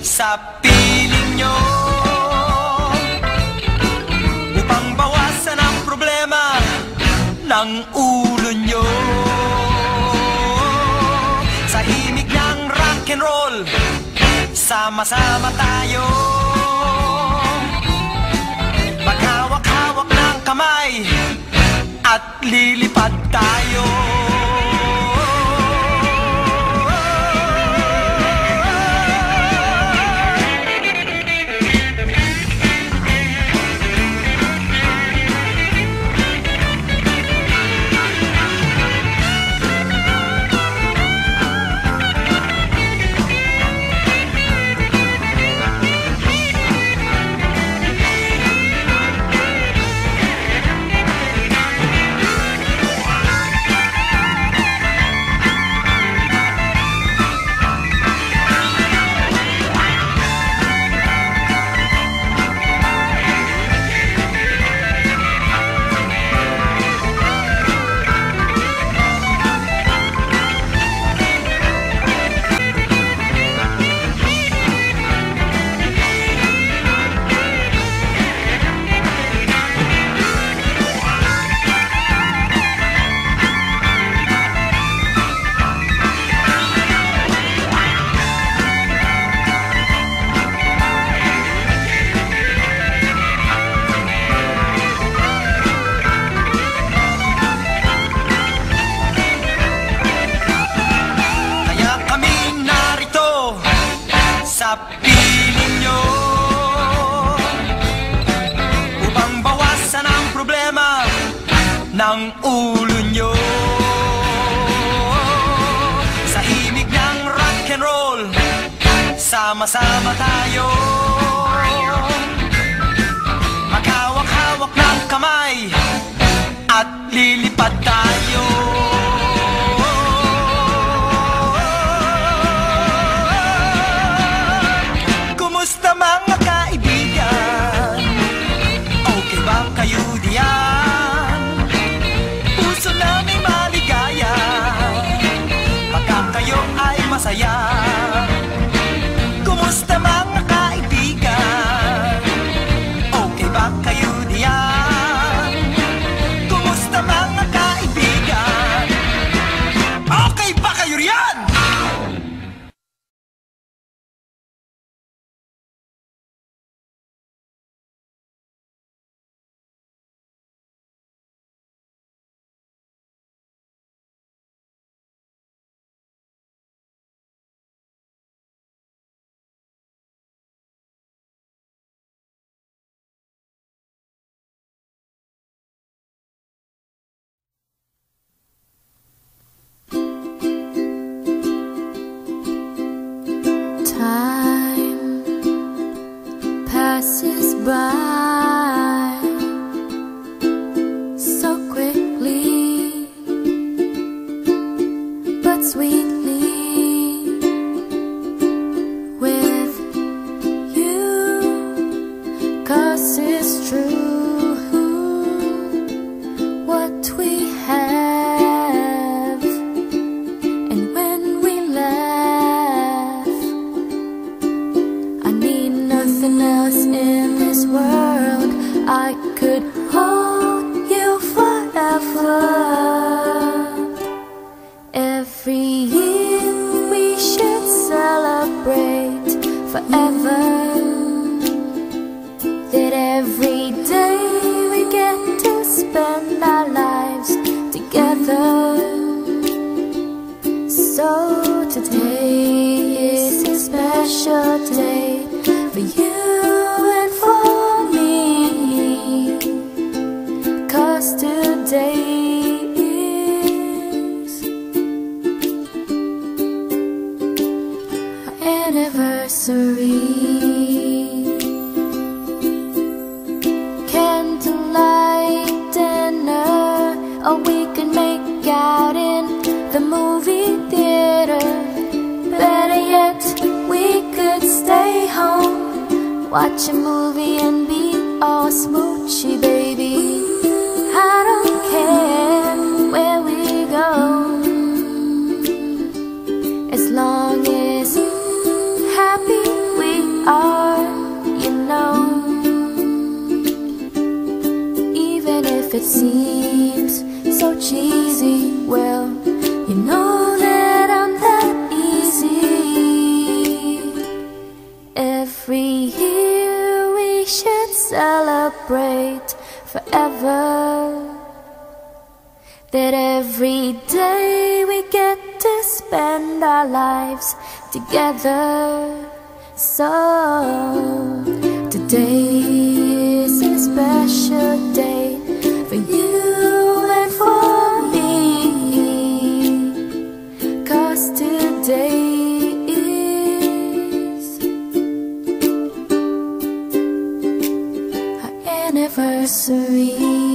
sa piling nyo upang bawasan ang problema ng ulo nyo. Sa himig ng rock and roll, sama-sama tayo, maghawak-hawak ng kamay at lilipad tayo. Sa piling nyo upang bawasan ang problema ng ulo nyo. Sa himig ng rock and roll, sama-sama tayo, maghawak-hawak ng kamay at lilipad tayo. Kumusta mga kaibigan? Okay ba kayo diyan? Puso namin maligaya pagka kayo ay masaya. Kumusta mga kaibigan? Okay ba kayo diyan? Kumusta mga kaibigan? Okay ba kayo riyan? Time passes by so quickly, but sweetly with you, 'cause it's true what we have, and when we laugh, nothing else in this world. I could hold you forever. Every year we should celebrate forever, that every day we get to spend our lives together. So today is a special day for you and for me, 'cause today is our anniversary. Candlelight dinner, or we could make out in the movie theater. Better yet, we could stay home, watch a movie and be all smoochy, baby. I don't care where we go, as long as happy we it seems so cheesy. Well, you know that I'm that easy. Every year we should celebrate forever. That every day we get to spend our lives together. So today is a special day for you and for me, 'cause today is our anniversary.